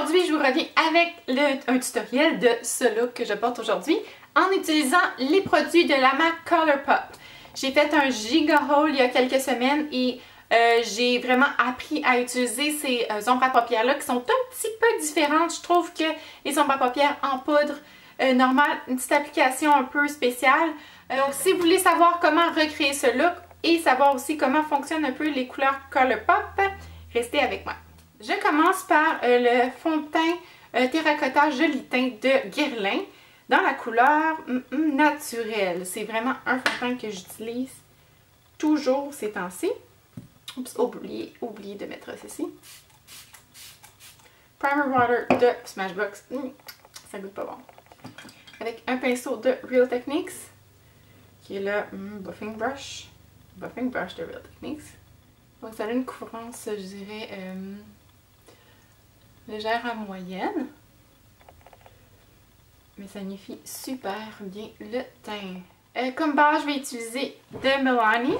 aujourd'hui, je vous reviens avec un tutoriel de ce look que je porte aujourd'hui en utilisant les produits de la marque Colourpop. J'ai fait un giga haul il y a quelques semaines et j'ai vraiment appris à utiliser ces ombres à paupières-là qui sont un petit peu différentes. Je trouve que les ombres à paupières en poudre normale, une petite application un peu spéciale. Donc si vous voulez savoir comment recréer ce look et savoir aussi comment fonctionnent un peu les couleurs Colourpop, restez avec moi. Je commence par le fond de teint terracotta joli teint de Guerlain dans la couleur naturelle. C'est vraiment un fond de teint que j'utilise toujours ces temps-ci. Oups, oublié de mettre ceci. Primer Water de Smashbox. Ça goûte pas bon. Avec un pinceau de Real Techniques, qui est le Buffing Brush. Buffing Brush de Real Techniques. Donc ça a une couvrance, je dirais, légère à moyenne. Mais ça unifie super bien le teint. Comme base, je vais utiliser de Milani.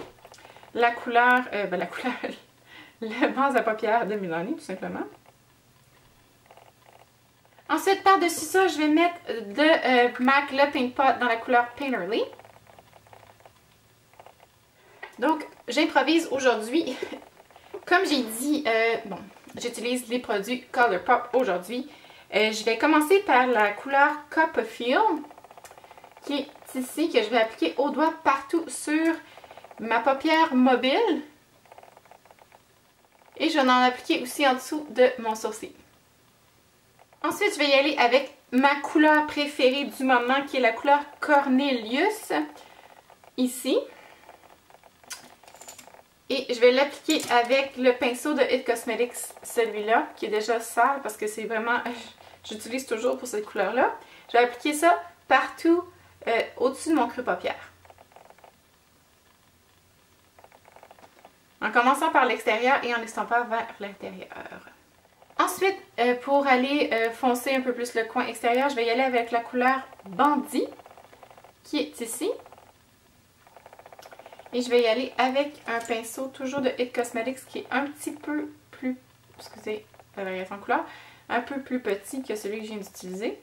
La couleur, le base à paupières de Milani, tout simplement. Ensuite, par-dessus ça, je vais mettre de MAC le Paint Pot dans la couleur Painterly. Donc, j'improvise aujourd'hui. Comme j'ai dit, j'utilise les produits Colourpop aujourd'hui. Je vais commencer par la couleur Copperfield, qui est ici, que je vais appliquer au doigt partout sur ma paupière mobile. Et je vais en appliquer aussi en dessous de mon sourcil. Ensuite, je vais y aller avec ma couleur préférée du moment, qui est la couleur Cornelius, ici. Et je vais l'appliquer avec le pinceau de It Cosmetics, celui-là, qui est déjà sale parce que c'est vraiment... J'utilise toujours pour cette couleur-là. Je vais appliquer ça partout au-dessus de mon creux paupière. En commençant par l'extérieur et en estampant vers l'intérieur. Ensuite, pour aller foncer un peu plus le coin extérieur, je vais y aller avec la couleur Bandit, qui est ici. Et je vais y aller avec un pinceau toujours de It Cosmetics qui est un petit peu plus, excusez la variation de couleur, un peu plus petit que celui que je viens d'utiliser.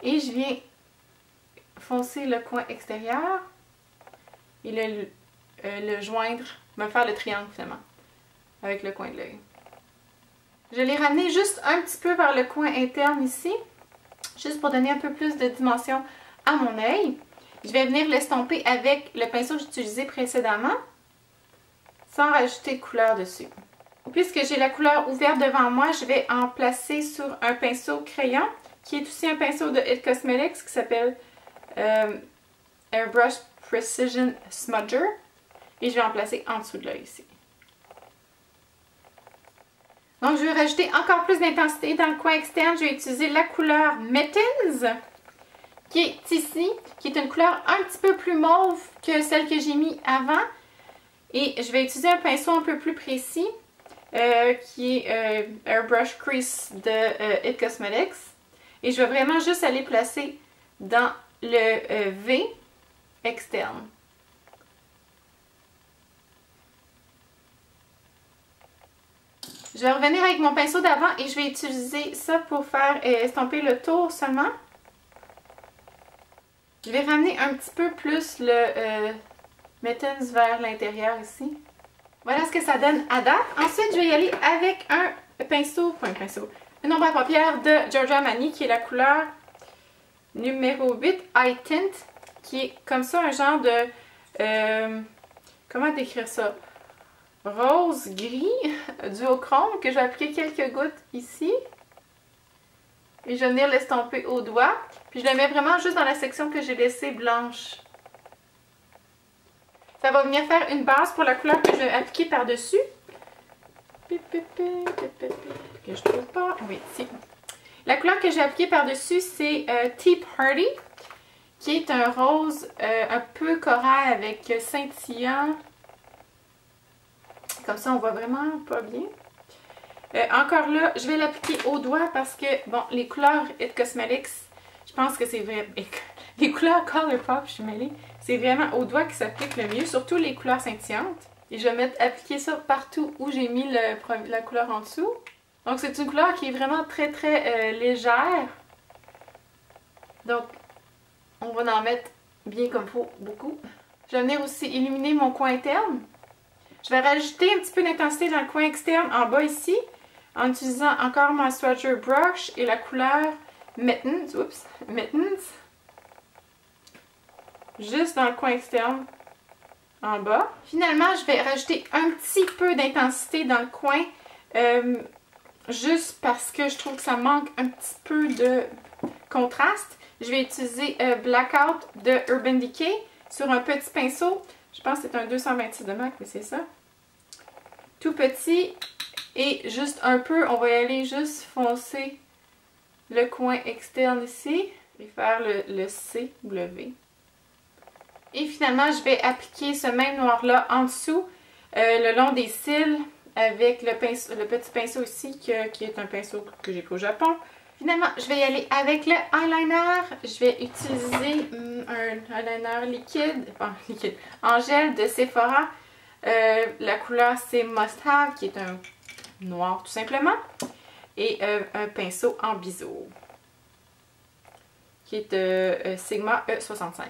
Et je viens foncer le coin extérieur et le joindre, me faire le triangle finalement, avec le coin de l'œil. Je l'ai ramené juste un petit peu vers le coin interne ici, juste pour donner un peu plus de dimension à mon œil. Je vais venir l'estomper avec le pinceau que j'ai utilisé précédemment, sans rajouter de couleur dessus. Puisque j'ai la couleur ouverte devant moi, je vais en placer sur un pinceau crayon, qui est aussi un pinceau de It Cosmetics, qui s'appelle Airbrush Precision Smudger. Et je vais en placer en dessous de l'œil ici. Donc je vais rajouter encore plus d'intensité dans le coin externe. Je vais utiliser la couleur Mittens, qui est ici, qui est une couleur un petit peu plus mauve que celle que j'ai mis avant. Et je vais utiliser un pinceau un peu plus précis, qui est Airbrush Crease de It Cosmetics. Et je vais vraiment juste aller placer dans le V externe. Je vais revenir avec mon pinceau d'avant et je vais utiliser ça pour faire estomper le tour seulement. Je vais ramener un petit peu plus le Mittens vers l'intérieur ici. Voilà ce que ça donne à date. Ensuite, je vais y aller avec un pinceau, une ombre à paupières de Giorgio Armani qui est la couleur numéro 8 Eye Tint, qui est comme ça un genre de... comment décrire ça? Rose gris duochrome que je vais appliquer quelques gouttes ici. Et je vais venir l'estomper au doigt. Puis je le mets vraiment juste dans la section que j'ai laissée blanche. Ça va venir faire une base pour la couleur que je vais appliquer par-dessus. Que je trouve pas. Oui, ici. La couleur que j'ai appliquée par-dessus, c'est Tea Party, qui est un rose un peu corail avec scintillant. Comme ça, on voit vraiment pas bien. Encore là, je vais l'appliquer au doigt parce que, bon, les couleurs It Cosmetics, je pense que c'est vrai. Les couleurs Colourpop, je suis mêlée, c'est vraiment au doigt qui s'applique le mieux, surtout les couleurs scintillantes. Et je vais appliquer ça partout où j'ai mis la couleur en dessous. Donc c'est une couleur qui est vraiment très très légère. Donc on va en mettre bien comme il faut, beaucoup. Je vais venir aussi illuminer mon coin interne. Je vais rajouter un petit peu d'intensité dans le coin externe en bas ici, en utilisant encore mon swatcher brush et la couleur Mittens, juste dans le coin externe en bas. Finalement, je vais rajouter un petit peu d'intensité dans le coin, juste parce que je trouve que ça manque un petit peu de contraste. Je vais utiliser Blackout de Urban Decay sur un petit pinceau. Je pense que c'est un 226 de MAC, mais c'est ça. Tout petit. Et juste un peu, on va y aller juste foncer le coin externe ici. Et faire le CW. Et finalement, je vais appliquer ce même noir-là en dessous, le long des cils, avec le petit pinceau ici, qui est un pinceau que j'ai pris au Japon. Finalement, je vais y aller avec le eyeliner. Je vais utiliser un eyeliner liquide, en gel de Sephora. La couleur, c'est Must Have, qui est un noir tout simplement. Et un pinceau en biseau, qui est Sigma E65.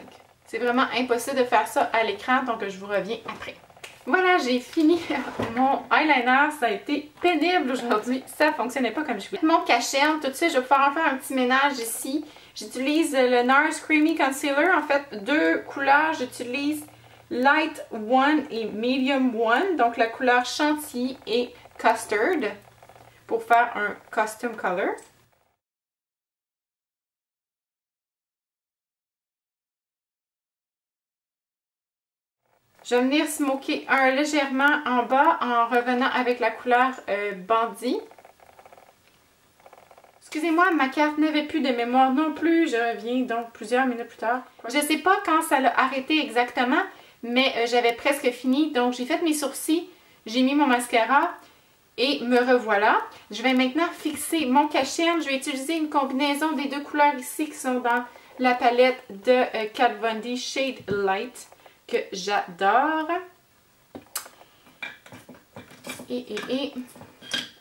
C'est vraiment impossible de faire ça à l'écran, donc je vous reviens après. Voilà, j'ai fini mon eyeliner. Ça a été pénible aujourd'hui. Ça fonctionnait pas comme je voulais. Mon cachet, tout de suite, je vais pouvoir en faire un petit ménage ici. J'utilise le NARS Creamy Concealer. En fait, deux couleurs. J'utilise Light 1 et Medium 1. Donc, la couleur Chantilly et Custard pour faire un Custom Color. Je vais venir smoker légèrement en bas en revenant avec la couleur Bandit. Excusez-moi, ma carte n'avait plus de mémoire non plus. Je reviens donc plusieurs minutes plus tard. Je ne sais pas quand ça l'a arrêté exactement, mais j'avais presque fini. Donc j'ai fait mes sourcils, j'ai mis mon mascara et me revoilà. Je vais maintenant fixer mon cachet. Je vais utiliser une combinaison des deux couleurs ici qui sont dans la palette de Kat Von D Shade Light, que j'adore. Et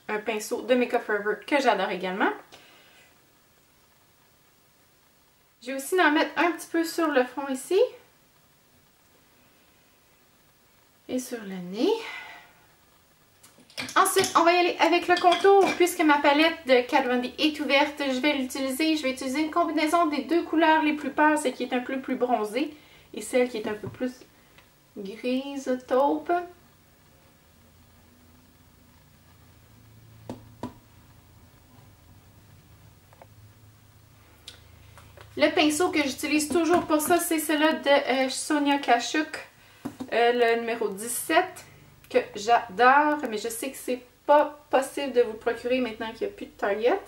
un pinceau de Makeup Forever que j'adore également. Je vais aussi en mettre un petit peu sur le front ici. Et sur le nez. Ensuite, on va y aller avec le contour. Puisque ma palette de Kat Von D est ouverte, je vais l'utiliser. Je vais utiliser une combinaison des deux couleurs les plus pâles, celle qui est un peu plus bronzée et celle qui est un peu plus grise taupe. Le pinceau que j'utilise toujours pour ça, c'est celui de Sonia Kashuk, le numéro 17, que j'adore, mais je sais que c'est pas possible de vous le procurer maintenant qu'il n'y a plus de Target.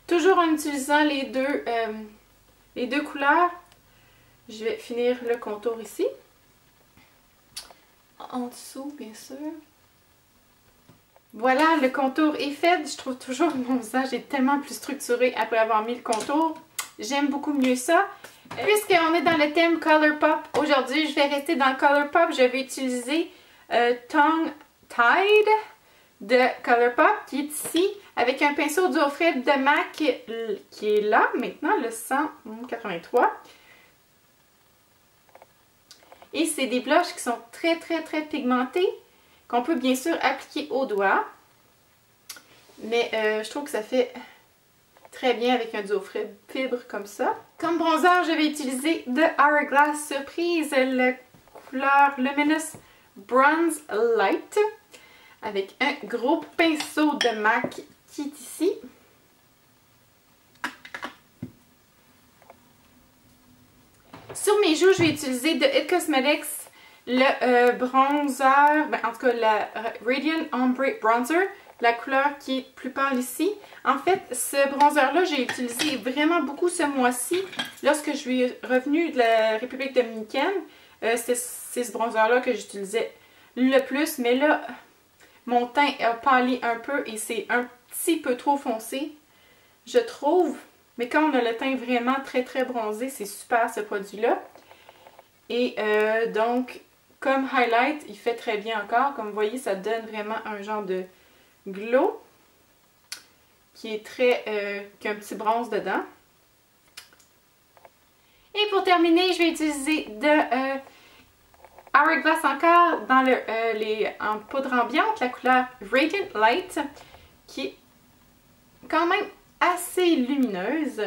Toujours en utilisant les deux couleurs. Je vais finir le contour ici. En dessous, bien sûr. Voilà, le contour est fait. Je trouve toujours que mon visage est tellement plus structuré après avoir mis le contour. J'aime beaucoup mieux ça. Puisqu'on est dans le thème Color Pop, aujourd'hui, je vais rester dans le Color Pop. Je vais utiliser Tongue Tied de Color Pop, qui est ici, avec un pinceau Duofred de MAC qui est là, maintenant, le 183. Et c'est des blushs qui sont très pigmentés, qu'on peut bien sûr appliquer au doigt. Mais je trouve que ça fait très bien avec un Duofred fibre comme ça. Comme bronzer, je vais utiliser de Hourglass Surprise, la couleur Luminous Bronze Light, avec un gros pinceau de MAC qui est ici. Sur mes joues, je vais utiliser de It Cosmetics le bronzer, en tout cas la Radiant Ombre Bronzer, la couleur qui est plus pâle ici. En fait, ce bronzer-là, j'ai utilisé vraiment beaucoup ce mois-ci. Lorsque je suis revenue de la République dominicaine, c'est ce bronzer-là que j'utilisais le plus. Mais là, mon teint a pâli un peu et c'est un petit peu trop foncé, je trouve. Mais quand on a le teint vraiment très bronzé, c'est super ce produit-là. Et donc, comme highlight, il fait très bien encore. Comme vous voyez, ça donne vraiment un genre de glow. qui est très... qui a un petit bronze dedans. Et pour terminer, je vais utiliser de Hourglass encore dans en poudre ambiante, la couleur Radiant Light, qui est quand même assez lumineuse.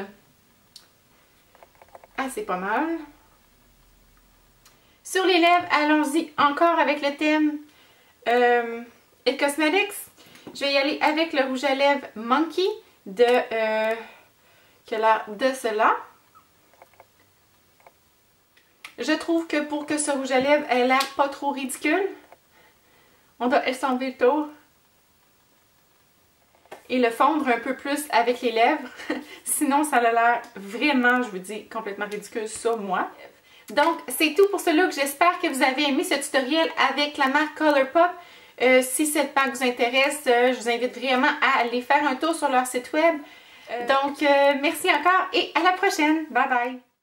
Assez pas mal. Sur les lèvres, allons-y encore avec le thème It Cosmetics. Je vais y aller avec le rouge à lèvres Monkey qui a l'air de cela. Je trouve que pour que ce rouge à lèvres ait l'air pas trop ridicule, on doit estomper le tour et le fondre un peu plus avec les lèvres. Sinon, ça a l'air vraiment, je vous dis, complètement ridicule, ça, moi. Donc, c'est tout pour ce look. J'espère que vous avez aimé ce tutoriel avec la marque Colourpop. Si cette marque vous intéresse, je vous invite vraiment à aller faire un tour sur leur site web. Donc, merci encore et à la prochaine. Bye bye!